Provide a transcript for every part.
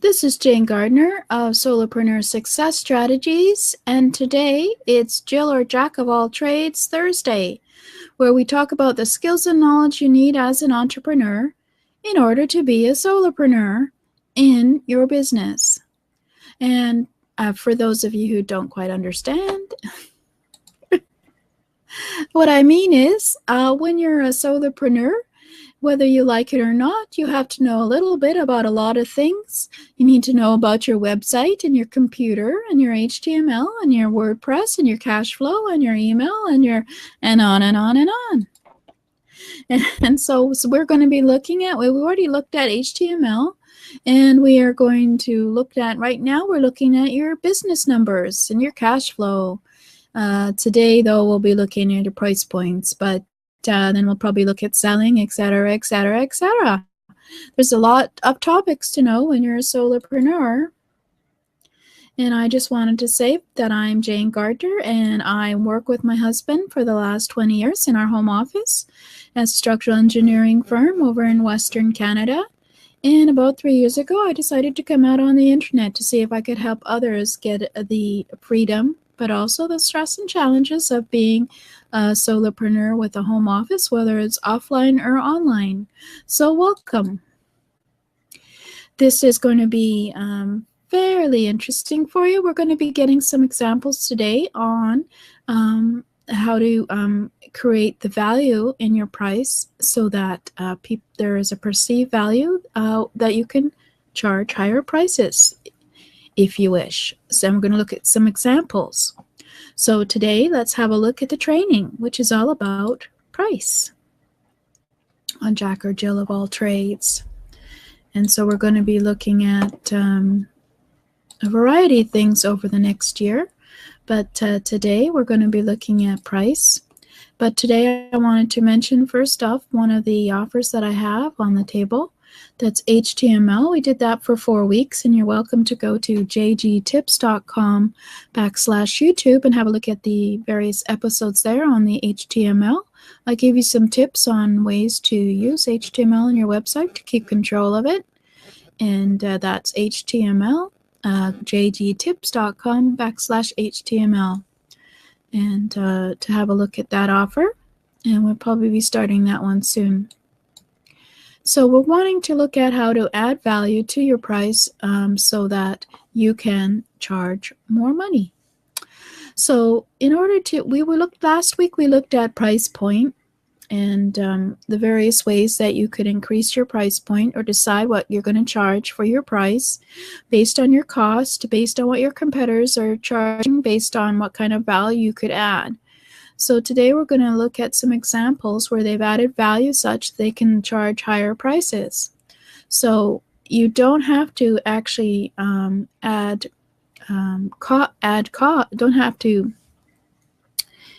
This is Jane Gardner of Solopreneur Success Strategies, and today it's Jill or Jack of All Trades Thursday, where we talk about the skills and knowledge you need as an entrepreneur in order to be a solopreneur in your business. And for those of you who don't quite understand, what I mean is when you're a solopreneur, whether you like it or not, you have to know a little bit about a lot of things. You need to know about your website and your computer and your HTML and your WordPress and your cash flow and your email and on and on and on. And so we're going to be looking at, we've already looked at HTML, and we are going to look at, right now we're looking at your business numbers and your cash flow. Today, though, we'll be looking at your price points, but then we'll probably look at selling, etc., etc., etc. There's a lot of topics to know when you're a solopreneur. And I just wanted to say that I'm Jane Gardner, and I work with my husband for the last 20 years in our home office as a structural engineering firm over in Western Canada. And about 3 years ago, I decided to come out on the internet to see if I could help others get the freedom, but also the stress and challenges of being a solopreneur with a home office, whether it's offline or online. So welcome. This is going to be fairly interesting for you. We're going to be getting some examples today on how to create the value in your price so that there is a perceived value that you can charge higher prices if you wish. So I'm going to look at some examples. So today, let's have a look at the training, which is all about price on Jack or Jill of All Trades. And so we're going to be looking at a variety of things over the next year. But today, we're going to be looking at price. But today, I wanted to mention, first off, one of the offers that I have on the table. That's HTML. We did that for 4 weeks, and you're welcome to go to jgtips.com/YouTube and have a look at the various episodes there on the HTML. I gave you some tips on ways to use HTML on your website to keep control of it, and that's HTML, jgtips.com/HTML, and to have a look at that offer, and we'll probably be starting that one soon. So we're wanting to look at how to add value to your price so that you can charge more money. So in order to, last week we looked at price point and the various ways that you could increase your price point or decide what you're going to charge for your price based on your cost, based on what your competitors are charging, based on what kind of value you could add. So today we're going to look at some examples where they've added value such they can charge higher prices. So you don't have to actually don't have to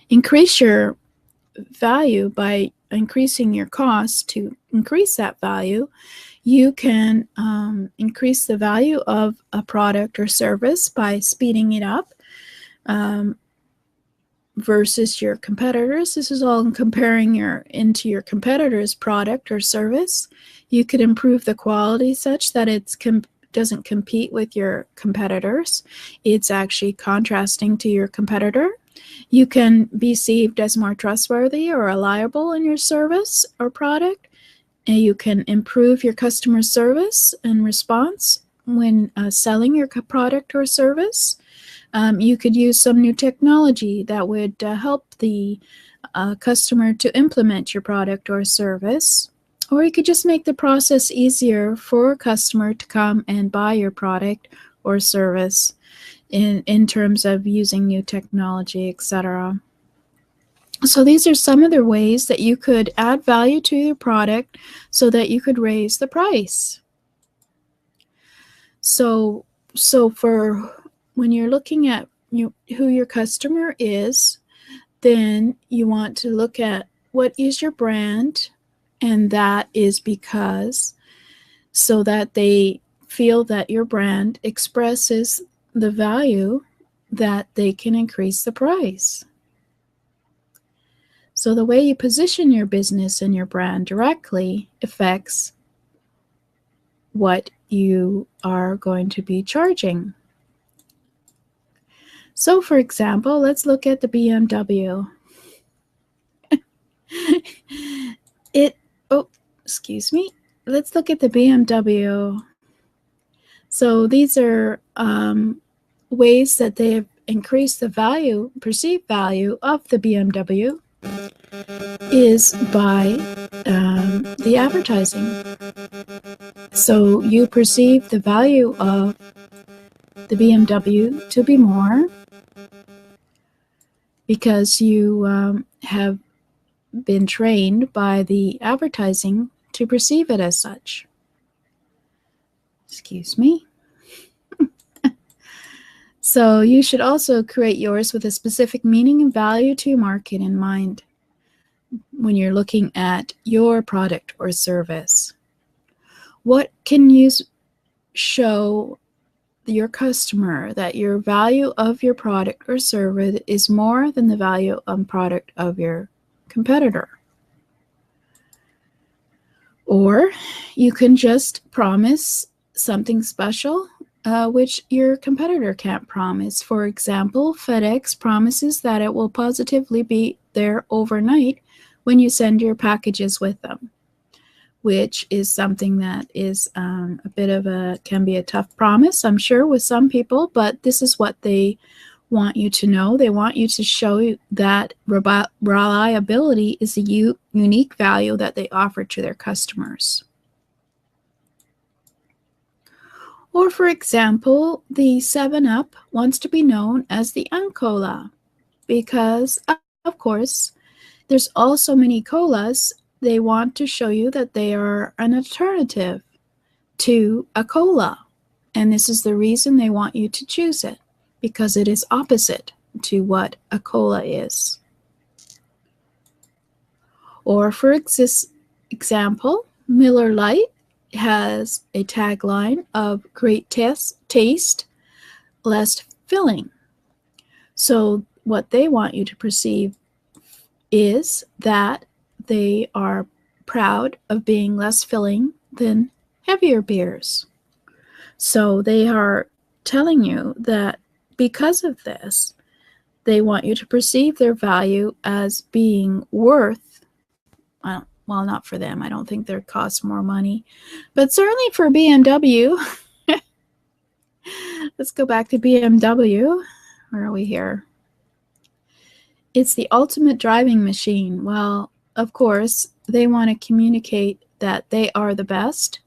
increase your value by increasing your cost to increase that value. You can increase the value of a product or service by speeding it up. Versus your competitors. This is all in comparing your competitor's product or service. You could improve the quality such that it doesn't compete with your competitors. It's actually contrasting to your competitor. You can be perceived as more trustworthy or reliable in your service or product. And you can improve your customer service and response when selling your product or service. You could use some new technology that would help the customer to implement your product or service. Or you could just make the process easier for a customer to come and buy your product or service in terms of using new technology, etc. So these are some of the ways that you could add value to your product so that you could raise the price. So for when you're looking at who your customer is, then you want to look at what is your brand, and that is because so that they feel that your brand expresses the value that they can increase the price. So the way you position your business and your brand directly affects what you are going to be charging. So, for example, let's look at the BMW. Excuse me. Let's look at the BMW. So these are ways that they have increased the value, perceived value of the BMW is by the advertising. So you perceive the value of the BMW to be more because you have been trained by the advertising to perceive it as such. Excuse me. So you should also create yours with a specific meaning and value to your market in mind when you're looking at your product or service. What can you show your customer that your value of your product or service is more than the value of product of your competitor? Or you can just promise something special which your competitor can't promise. For example, FedEx promises that it will positively be there overnight when you send your packages with them, which is something that is can be a tough promise, I'm sure, with some people, but this is what they want you to know. They want you to show that reliability is a unique value that they offer to their customers. Or, for example, the 7-Up wants to be known as the Uncola because, of course, there's also many colas. They want to show you that they are an alternative to a cola. And this is the reason they want you to choose it, because it is opposite to what a cola is. Or, for example, Miller Lite has a tagline of great taste, less filling. So what they want you to perceive is that they are proud of being less filling than heavier beers. So they are telling you that because of this, they want you to perceive their value as being worth, well, not for them. I don't think they cost more money, but certainly for BMW. Let's go back to BMW. Where are we here? It's the ultimate driving machine. Well, of course, they want to communicate that they are the best,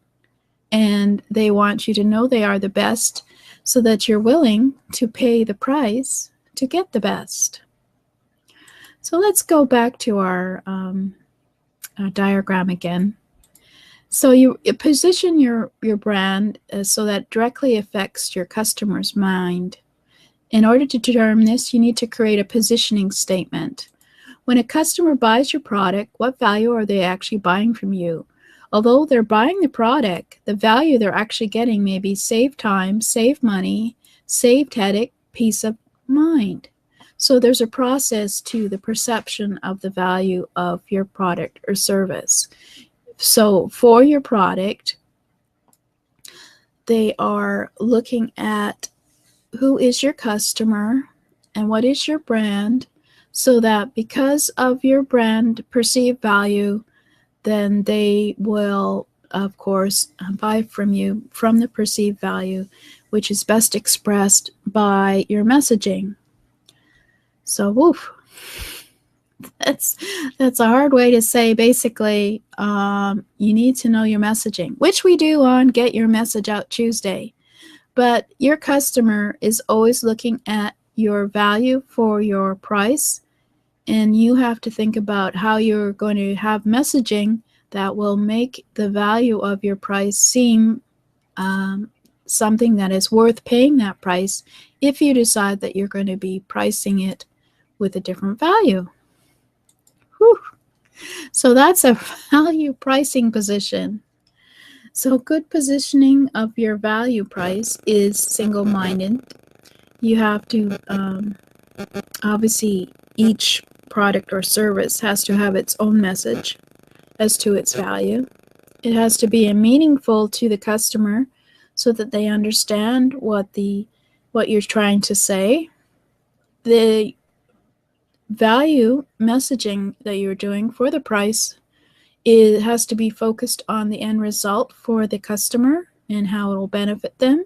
and they want you to know they are the best so that you're willing to pay the price to get the best. So let's go back to our diagram again. So you position your brand so that directly affects your customer's mind. In order to determine this, you need to create a positioning statement. When a customer buys your product, what value are they actually buying from you? Although they're buying the product, the value they're actually getting may be saved time, saved money, saved headache, peace of mind. So there's a process to the perception of the value of your product or service. So for your product, they are looking at who is your customer and what is your brand, so that because of your brand perceived value, then they will, of course, buy from you from the perceived value, which is best expressed by your messaging. So, woof. That's a hard way to say. Basically, you need to know your messaging, which we do on Get Your Message Out Tuesday. But your customer is always looking at your value for your price, and you have to think about how you're going to have messaging that will make the value of your price seem something that is worth paying that price if you decide that you're going to be pricing it with a different value. Whew. So that's a value pricing position. So good positioning of your value price is single-minded. You have to, obviously, each product or service has to have its own message as to its value. It has to be meaningful to the customer so that they understand what you're trying to say. The value messaging that you're doing for the price, it has to be focused on the end result for the customer and how it will benefit them.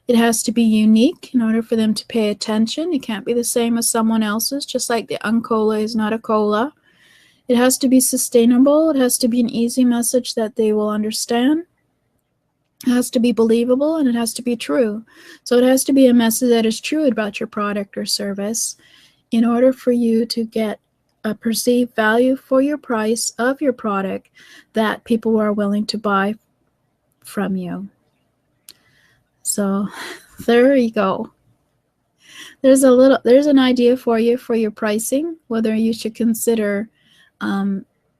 It has to be unique in order for them to pay attention. It can't be the same as someone else's, just like the Uncola is not a cola. It has to be sustainable. It has to be an easy message that they will understand. It has to be believable, and it has to be true. So it has to be a message that is true about your product or service in order for you to get a perceived value for your price of your product that people are willing to buy from you. So there you go. There's an idea for you for your pricing, whether you should consider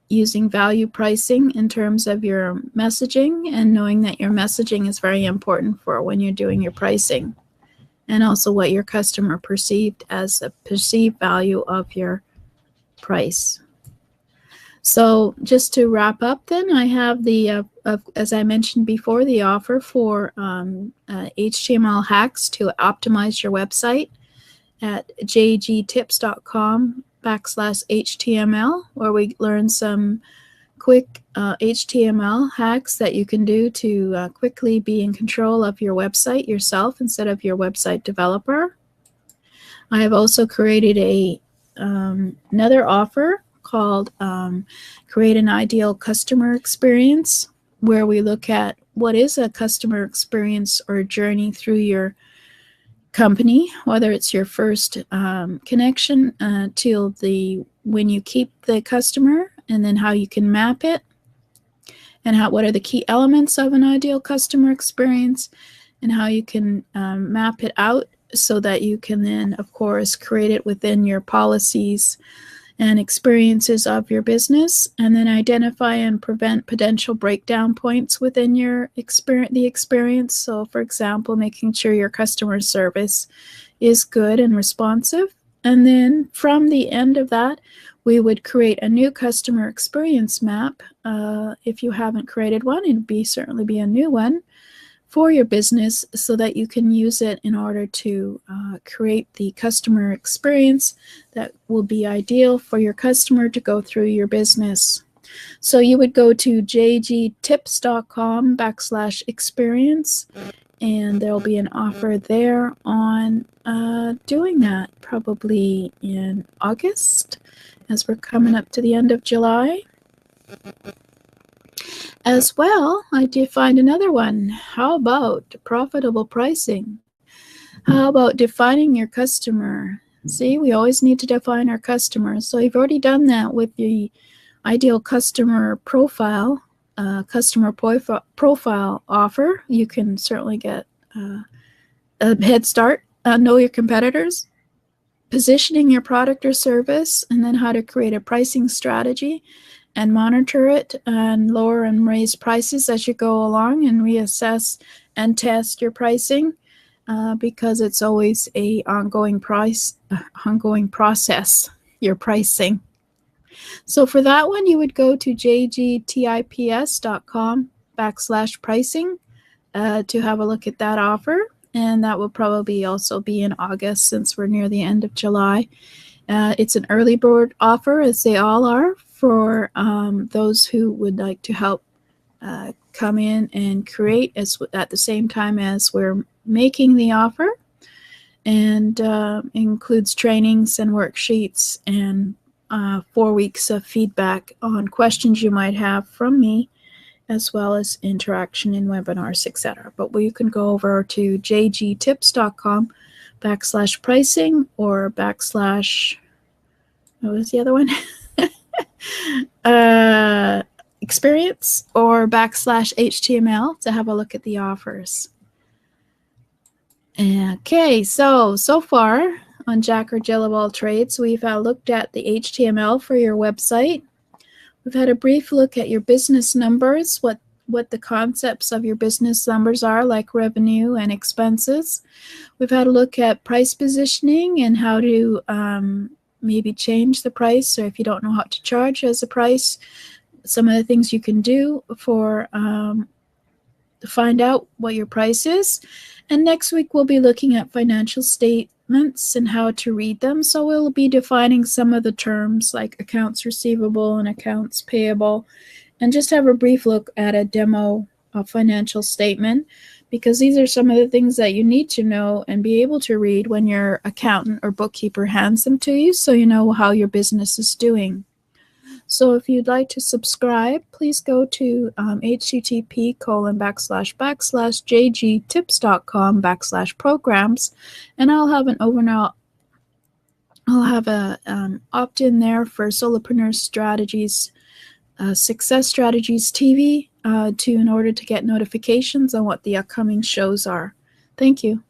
using value pricing in terms of your messaging, and knowing that your messaging is very important for when you're doing your pricing, and also what your customer perceived as the perceived value of your price. So just to wrap up then, I have the, as I mentioned before, the offer for HTML hacks to optimize your website at jgtips.com/HTML, where we learn some quick HTML hacks that you can do to quickly be in control of your website yourself instead of your website developer. I have also created another offer called Create an Ideal Customer Experience, where we look at what is a customer experience or journey through your company, whether it's your first connection till when you keep the customer, and then how you can map it, and what are the key elements of an ideal customer experience, and how you can map it out so that you can then, of course, create it within your policies and experiences of your business, and then identify and prevent potential breakdown points within your experience. So, for example, making sure your customer service is good and responsive. And then from the end of that, we would create a new customer experience map. If you haven't created one, it'd certainly be a new one for your business, so that you can use it in order to create the customer experience that will be ideal for your customer to go through your business. So you would go to jgtips.com/experience, and there'll be an offer there on doing that, probably in August, as we're coming up to the end of July. As well, I did find another one. How about profitable pricing? How about defining your customer? See, we always need to define our customers. So you've already done that with the ideal customer profile, profile offer. You can certainly get a head start. Know your competitors, positioning your product or service, and then how to create a pricing strategy and monitor it and lower and raise prices as you go along, and reassess and test your pricing because it's always a ongoing process, your pricing. So for that one, you would go to jgtips.com/pricing to have a look at that offer. And that will probably also be in August, since we're near the end of July. It's an early bird offer, as they all are, for those who would like to help come in and create at the same time as we're making the offer, and includes trainings and worksheets and 4 weeks of feedback on questions you might have from me, as well as interaction in webinars, etc. But you can go over to jgtips.com/pricing or what was the other one? Experience, or /HTML to have a look at the offers. Okay, so far on Jack or Jill of All Trades, we've looked at the HTML for your website. We've had a brief look at your business numbers, what the concepts of your business numbers are, like revenue and expenses. We've had a look at price positioning and how to maybe change the price, or if you don't know how to charge as a price, some of the things you can do for find out what your price is. And next week we'll be looking at financial statements and how to read them. So we'll be defining some of the terms like accounts receivable and accounts payable, and just have a brief look at a demo financial statement, because these are some of the things that you need to know and be able to read when your accountant or bookkeeper hands them to you, so you know how your business is doing. So if you'd like to subscribe, please go to http://jgtips.com/programs, and I'll have a opt-in there for Solopreneur Strategies, Success Strategies TV, in order to get notifications on what the upcoming shows are. Thank you.